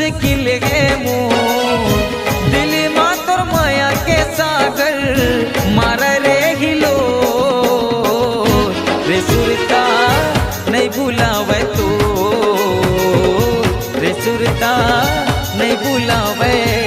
मुश्किल है मोर दिल मातर माया के सागर मारा रे हिलो रे सुरता नहीं भुलावे तो रे सुरता नहीं भुलावे।